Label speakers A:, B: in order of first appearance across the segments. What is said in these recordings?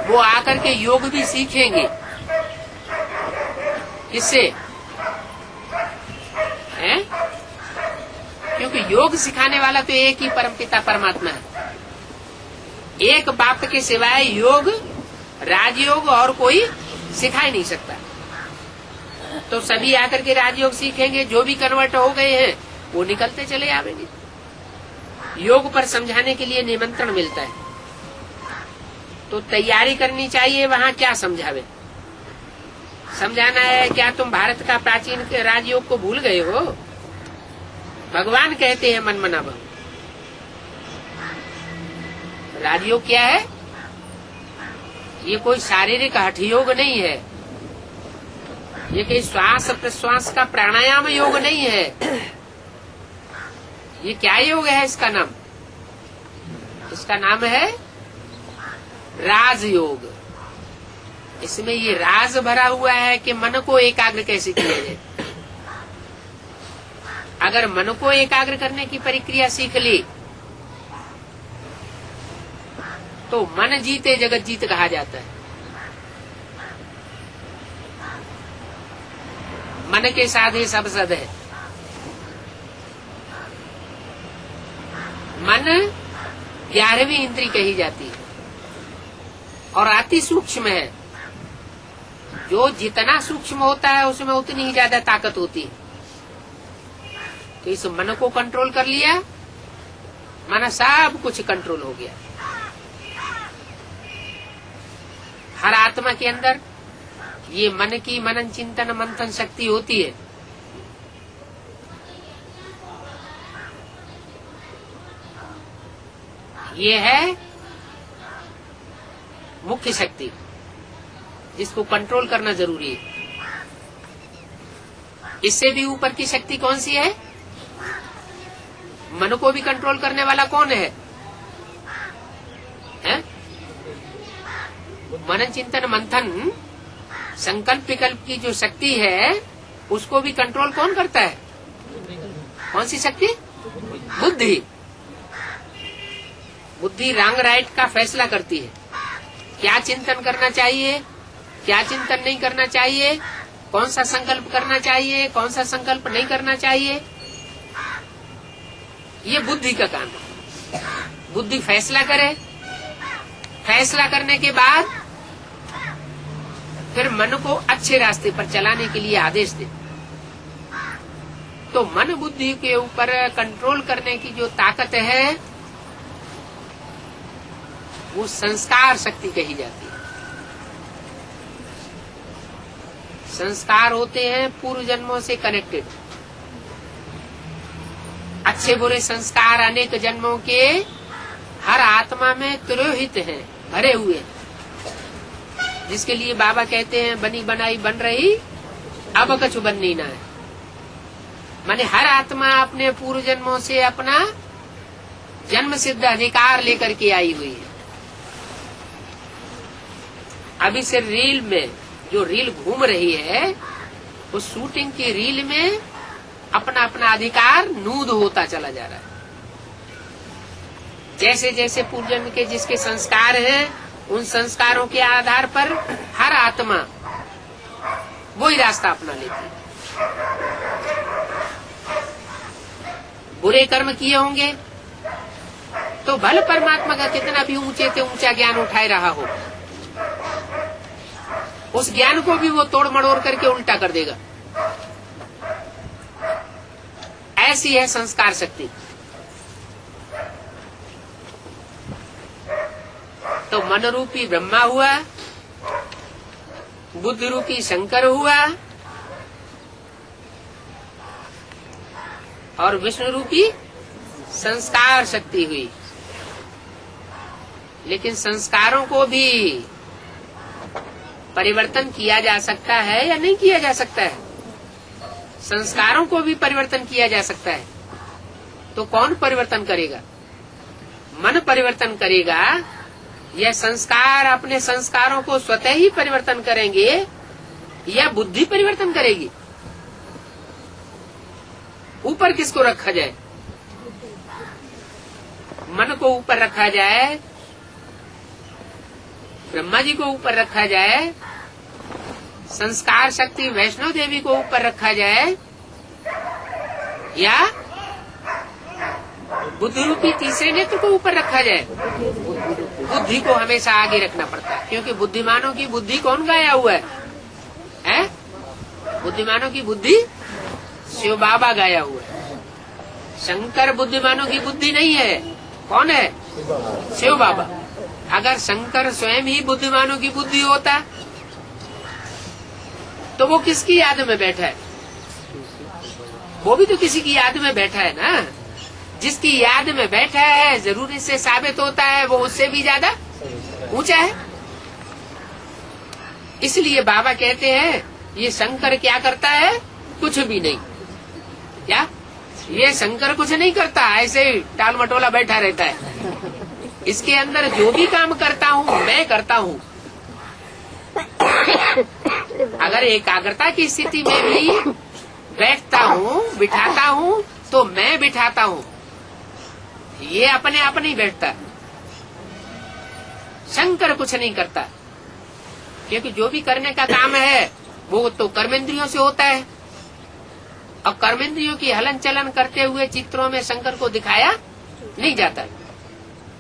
A: वो आकर के योग भी सीखेंगे। किससे? हैं? क्योंकि योग सिखाने वाला तो एक ही परमपिता परमात्मा है। एक बाप के सिवाय योग, राजयोग और कोई सिखा ही नहीं सकता। तो सभी आकर के राजयोग सीखेंगे। जो भी कन्वर्ट हो गए हैं वो निकलते चले आवेंगे। योग पर समझाने के लिए निमंत्रण मिलता है, तो तैयारी करनी चाहिए। वहाँ क्या समझावे? समझाना है क्या तुम भारत का प्राचीन राजयोग को भूल गए हो? भगवान कहते हैं मन मना बहु। राजयोग क्या है? ये कोई शारीरिक हठयोग नहीं है। ये कोई श्वास प्रश्वास का प्राणायाम योग नहीं है। ये क्या योग है? इसका नाम है राजयोग। इसमें ये राज भरा हुआ है कि मन को एकाग्र कैसे किया जाए। अगर मन को एकाग्र करने की प्रक्रिया सीख ली तो मन जीते जगत जीत कहा जाता है। मन के साधे सब सद है। मन 11वीं इंद्री कही जाती है और अति सूक्ष्म है। जो जितना सूक्ष्म होता है उसमें उतनी ही ज्यादा ताकत होती है। तो इस मन को कंट्रोल कर लिया, माना सब कुछ कंट्रोल हो गया। हर आत्मा के अंदर ये मन की मनन चिंतन मंथन शक्ति होती है। ये है मुख्य शक्ति, जिसको कंट्रोल करना जरूरी है। इससे भी ऊपर की शक्ति कौन सी है? मन को भी कंट्रोल करने वाला कौन है? मनन चिंतन मंथन संकल्प विकल्प की जो शक्ति है उसको भी कंट्रोल कौन करता है? कौन सी शक्ति? बुद्धि। बुद्धि रंग राइट का फैसला करती है। क्या चिंतन करना चाहिए, क्या चिंतन नहीं करना चाहिए, कौन सा संकल्प करना चाहिए, कौन सा संकल्प नहीं करना चाहिए। ये बुद्धि का काम है। बुद्धि फैसला करे, फैसला करने के बाद फिर मन को अच्छे रास्ते पर चलाने के लिए आदेश दे। तो मन बुद्धि के ऊपर कंट्रोल करने की जो ताकत है वो संस्कार शक्ति कही जाती है। संस्कार होते हैं पूर्व जन्मों से कनेक्टेड। अच्छे बुरे संस्कार अनेक जन्मों के हर आत्मा में तिरोहित हैं, भरे हुए हैं। जिसके लिए बाबा कहते हैं बनी बनाई बन रही अब कछु बननी ना है। माने हर आत्मा अपने पूर्व जन्मों से अपना जन्म सिद्ध अधिकार लेकर के आई हुई है। अभी से रील में जो रील घूम रही है उस शूटिंग की रील में अपना अपना अधिकार नूद होता चला जा रहा है। जैसे जैसे पूर्व जन्म के जिसके संस्कार हैं उन संस्कारों के आधार पर हर आत्मा वही रास्ता अपना लेती है। बुरे कर्म किए होंगे तो भले परमात्मा का कितना भी ऊंचे से ऊंचा ज्ञान उठाए रहा हो, उस ज्ञान को भी वो तोड़ मड़ोड़ करके उल्टा कर देगा। ऐसी है संस्कार शक्ति। तो मन रूपी ब्रह्मा हुआ, बुद्ध रूपी शंकर हुआ और विष्णु रूपी संस्कार शक्ति हुई। लेकिन संस्कारों को भी परिवर्तन किया जा सकता है या नहीं किया जा सकता है? संस्कारों को भी परिवर्तन किया जा सकता है। तो कौन परिवर्तन करेगा? मन परिवर्तन करेगा या संस्कार अपने संस्कारों को स्वतः ही परिवर्तन करेंगे या बुद्धि परिवर्तन करेगी? ऊपर किसको रखा जाए? मन को ऊपर रखा जाए ब्रह्मा जी को ऊपर रखा जाए, संस्कार शक्ति वैष्णो देवी को ऊपर रखा जाए, या बुद्धि रूपी तीसरे नेत्र को ऊपर रखा जाए। बुद्धि को हमेशा आगे रखना पड़ता है, क्योंकि बुद्धिमानों की बुद्धि कौन गाया हुआ है? बुद्धिमानों की बुद्धि शिव बाबा गाया हुआ है। शंकर बुद्धिमानों की बुद्धि नहीं है। कौन है? शिव बाबा। अगर शंकर स्वयं ही बुद्धिमानों की बुद्धि होता तो वो किसकी याद में बैठा है? वो भी तो किसी की याद में बैठा है ना। जिसकी याद में बैठा है जरूर इससे साबित होता है वो उससे भी ज्यादा ऊंचा है। इसलिए बाबा कहते हैं ये शंकर क्या करता है? कुछ भी नहीं। क्या ये शंकर कुछ नहीं करता, ऐसे ही टाल मटोला बैठा रहता है। इसके अंदर जो भी काम करता हूँ मैं करता हूँ। अगर एकाग्रता की स्थिति में भी बैठता हूँ, बिठाता हूँ, तो मैं बिठाता हूँ। ये अपने आप नहीं बैठता। शंकर कुछ नहीं करता, क्योंकि जो भी करने का काम है वो तो कर्मेंद्रियों से होता है। और कर्मेंद्रियों की हलन चलन करते हुए चित्रों में शंकर को दिखाया नहीं जाता।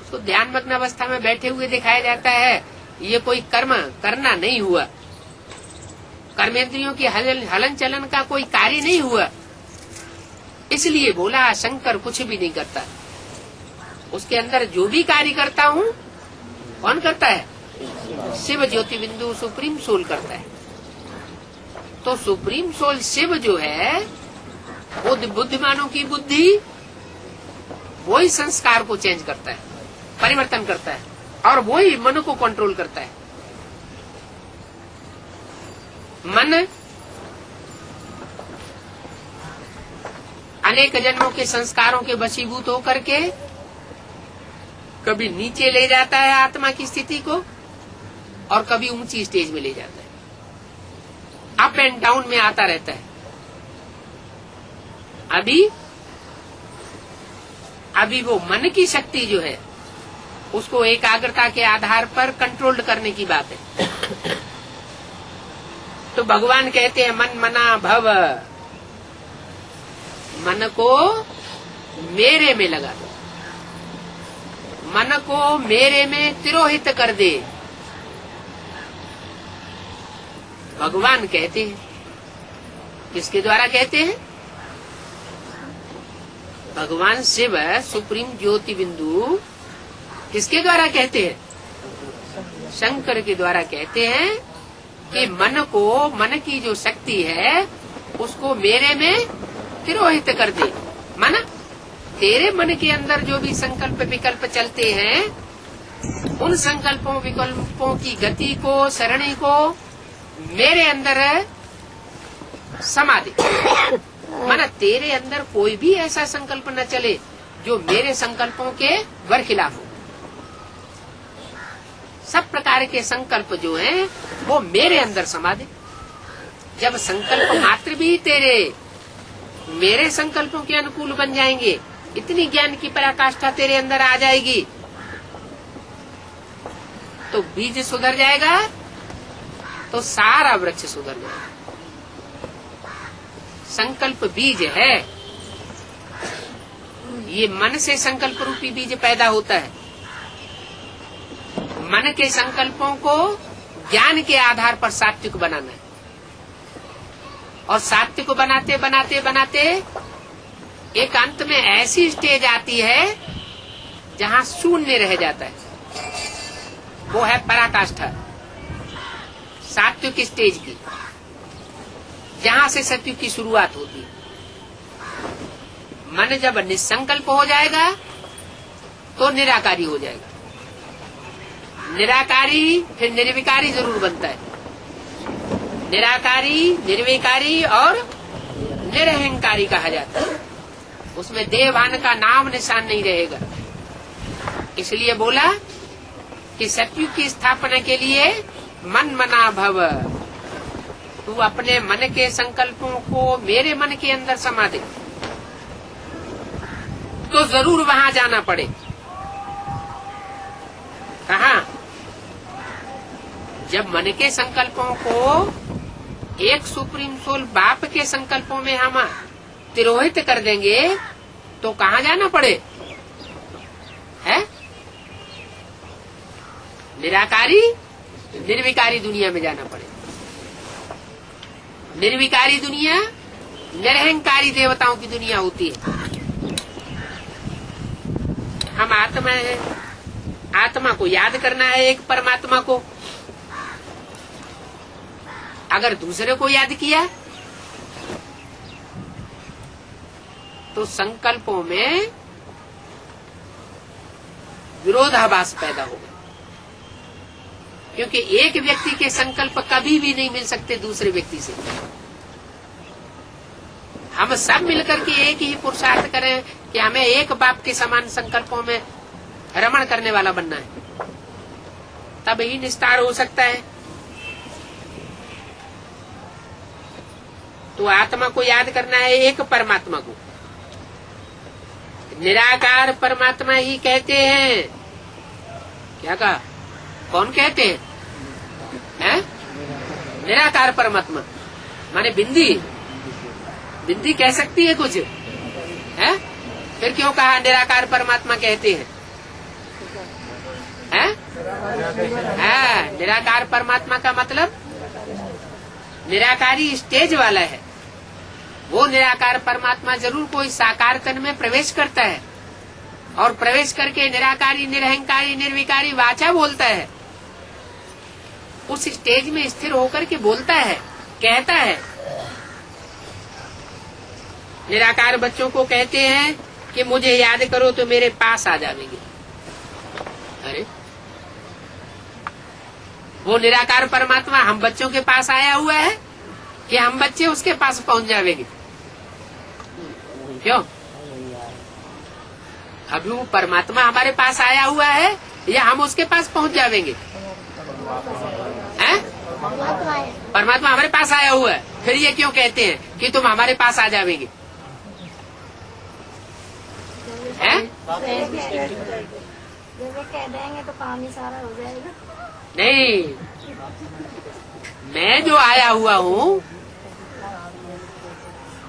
A: उसको ध्यान मग्न अवस्था में बैठे हुए दिखाया जाता है। ये कोई कर्म करना नहीं हुआ, कर्मेंद्रियों की हलन चलन का कोई कार्य नहीं हुआ। इसलिए बोला शंकर कुछ भी नहीं करता। उसके अंदर जो भी कार्य करता हूँ कौन करता है? शिव ज्योति बिंदु सुप्रीम सोल करता है। तो सुप्रीम सोल शिव जो है वो बुद्धिमानों की बुद्धि, वो ही संस्कार को चेंज करता है, परिवर्तन करता है, और वो ही मन को कंट्रोल करता है। मन अनेक जन्मों के संस्कारों के वशीभूत होकर के कभी नीचे ले जाता है आत्मा की स्थिति को, और कभी ऊंची स्टेज में ले जाता है। अप एंड डाउन में आता रहता है। अभी वो मन की शक्ति जो है उसको एकाग्रता के आधार पर कंट्रोल्ड करने की बात है। तो भगवान कहते हैं मन मना भव, मन को मेरे में लगा दो, मन को मेरे में तिरोहित कर दे। भगवान कहते हैं। किसके द्वारा कहते हैं? भगवान शिव सुप्रीम ज्योति बिंदु किसके द्वारा कहते हैं? शंकर के द्वारा कहते हैं कि मन को, मन की जो शक्ति है उसको मेरे में तिरोहित कर दे। मन, तेरे मन के अंदर जो भी संकल्प विकल्प चलते हैं उन संकल्पों विकल्पों की गति को, सरणी को मेरे अंदर समा दे। माना तेरे अंदर कोई भी ऐसा संकल्प न चले जो मेरे संकल्पों के बरखिलाफ हो। सब प्रकार के संकल्प जो हैं वो मेरे अंदर समा दे। जब संकल्प मात्र भी तेरे मेरे संकल्पों के अनुकूल बन जाएंगे, इतनी ज्ञान की पराकाष्ठा तेरे अंदर आ जाएगी, तो बीज सुधर जाएगा तो सारा वृक्ष सुधर जाएगा। संकल्प बीज है। ये मन से संकल्प रूपी बीज पैदा होता है। मन के संकल्पों को ज्ञान के आधार पर सात्विक बनाना है, और सात्विक को बनाते बनाते बनाते एक अंत में ऐसी स्टेज आती है जहाँ शून्य रह जाता है। वो है पराकाष्ठा, सात्विक स्टेज की, जहाँ से सत्युग की शुरुआत होती है। मन जब निसंकल्प हो जाएगा तो निराकारी हो जाएगा। निराकारी फिर निर्विकारी जरूर बनता है। निराकारी, निर्विकारी और निरहंकारी कहा जाता है। उसमें देवान का नाम निशान नहीं रहेगा। इसलिए बोला कि सत्युग की स्थापना के लिए मन मना भव, तू अपने मन के संकल्पों को मेरे मन के अंदर समा दे। तो जरूर वहां जाना पड़े। कहा? जब मन के संकल्पों को एक सुप्रीम सोल बाप के संकल्पों में हम तिरोहित कर देंगे तो कहाँ जाना पड़े? है निराकारी निर्विकारी दुनिया में जाना पड़े। निर्विकारी दुनिया निरहंकारी देवताओं की दुनिया होती है। हम आत्मा है, आत्मा को याद करना है एक परमात्मा को। अगर दूसरे को याद किया तो संकल्पों में विरोधाभास पैदा होगा, क्योंकि एक व्यक्ति के संकल्प कभी भी नहीं मिल सकते दूसरे व्यक्ति से। हम सब मिलकर के एक ही पुरुषार्थ करें कि हमें एक बाप के समान संकल्पों में रमण करने वाला बनना है, तब ही निस्तार हो सकता है। तो आत्मा को याद करना है एक परमात्मा को। निराकार परमात्मा ही कहते हैं। क्या कहा? कौन कहते हैं? है? निराकार परमात्मा माने बिंदी। बिंदी कह सकती है कुछ है? फिर क्यों कहा निराकार परमात्मा कहते हैं? है? निराकार परमात्मा का मतलब निराकारी स्टेज वाला है। वो निराकार परमात्मा जरूर कोई साकार तन में प्रवेश करता है और प्रवेश करके निराकारी निरहंकारी निर्विकारी वाचा बोलता है। उस स्टेज में स्थिर होकर के बोलता है, कहता है। निराकार बच्चों को कहते हैं कि मुझे याद करो तो मेरे पास आ जाएंगे। अरे वो निराकार परमात्मा हम बच्चों के पास आया हुआ है कि हम बच्चे उसके पास पहुंच जाएंगे? क्यों? अभी वो परमात्मा हमारे पास आया हुआ है या हम उसके पास पहुंच जाएंगे? परमात्मा हमारे पास आया हुआ है, फिर ये क्यों कहते हैं कि तुम हमारे पास आ जाएंगे?
B: जब वो कह देंगे तो काम ही सारा हो जाएगा।
A: नहीं, मैं जो आया हुआ हूँ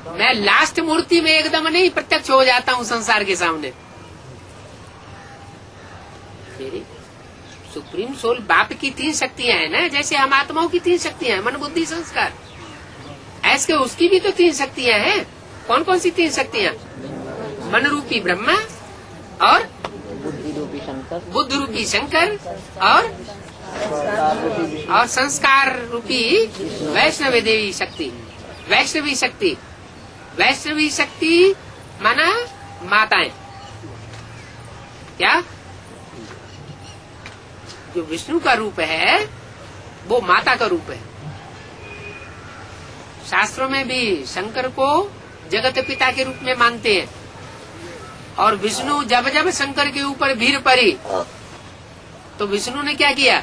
A: मैं लास्ट मूर्ति में एकदम नहीं प्रत्यक्ष हो जाता हूँ संसार के सामने। मेरी सुप्रीम सोल बाप की 3 शक्तियां हैं ना, जैसे हम आत्माओं की 3 शक्तियां हैं, मन बुद्धि संस्कार। ऐसे उसकी भी तो 3 शक्तियां हैं। कौन कौन सी 3 शक्तियां? मन रूपी ब्रह्मा और बुद्ध रूपी शंकर और संस्कार रूपी वैष्णवी देवी शक्ति। वैष्णवी शक्ति, वैष्णवी शक्ति माना माताएं। क्या? जो विष्णु का रूप है वो माता का रूप है। शास्त्रों में भी शंकर को जगत पिता के रूप में मानते हैं। और विष्णु जब जब शंकर के ऊपर भीड़ पड़ी तो विष्णु ने क्या किया?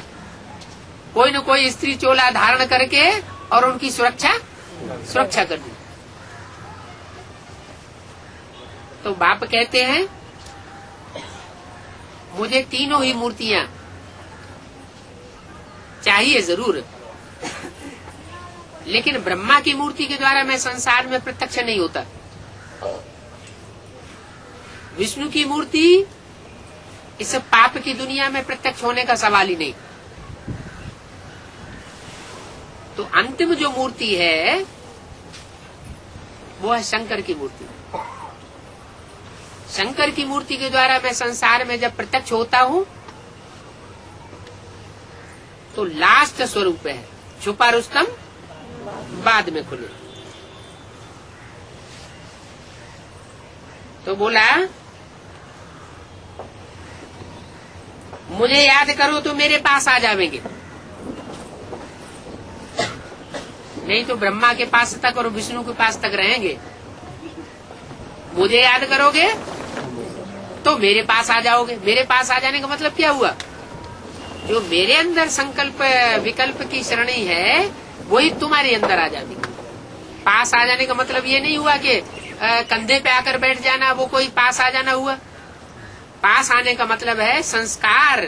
A: कोई न कोई स्त्री चोला धारण करके और उनकी सुरक्षा कर दी। तो बाप कहते हैं मुझे तीनों ही मूर्तियां चाहिए जरूर, लेकिन ब्रह्मा की मूर्ति के द्वारा मैं संसार में प्रत्यक्ष नहीं होता। विष्णु की मूर्ति इस पाप की दुनिया में प्रत्यक्ष होने का सवाल ही नहीं। तो अंतिम जो मूर्ति है वो है शंकर की मूर्ति। शंकर की मूर्ति के द्वारा मैं संसार में जब प्रत्यक्ष होता हूँ तो लास्ट स्वरूप है छुपा रुस्तम बाद में खुले। तो बोला मुझे याद करो तो मेरे पास आ जाएंगे, नहीं तो ब्रह्मा के पास तक और विष्णु के पास तक रहेंगे। मुझे याद करोगे तो मेरे पास आ जाओगे। मेरे पास आ जाने का मतलब क्या हुआ? जो मेरे अंदर संकल्प विकल्प की श्रेणी है वही तुम्हारे अंदर आ जाती। पास आ जाने का मतलब ये नहीं हुआ कि कंधे पे आकर बैठ जाना, वो कोई पास आ जाना हुआ। पास आने का मतलब है संस्कार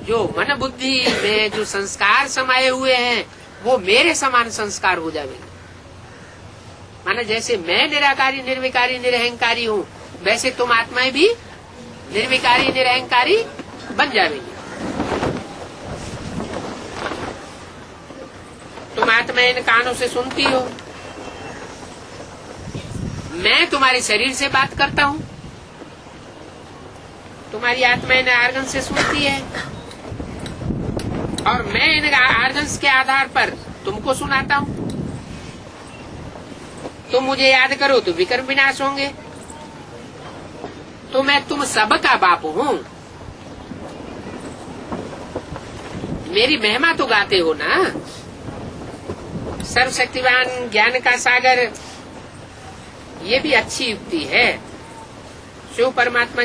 A: जो मन बुद्धि में जो संस्कार समाये हुए हैं वो मेरे समान संस्कार हो जाएंगे। माना जैसे मैं निराकारी निर्विकारी निरहंकारी हूँ, वैसे तुम आत्माएं भी निर्विकारी निरहंकारी बन जाएंगी। तुम आत्माएं इन कानों से सुनती हो, मैं तुम्हारे शरीर से बात करता हूँ, तुम्हारी आत्मा इन आर्गन से सुनती है और मैं इन आर्गन्स के आधार पर तुमको सुनाता हूँ। तुम मुझे याद करो तो विकर्म विनाश होंगे। तो मैं तुम सबका बाप हूँ, मेरी महिमा तो गाते हो ना। सर्वशक्तिवान ज्ञान का सागर, ये भी अच्छी युक्ति है। शिव परमात्मा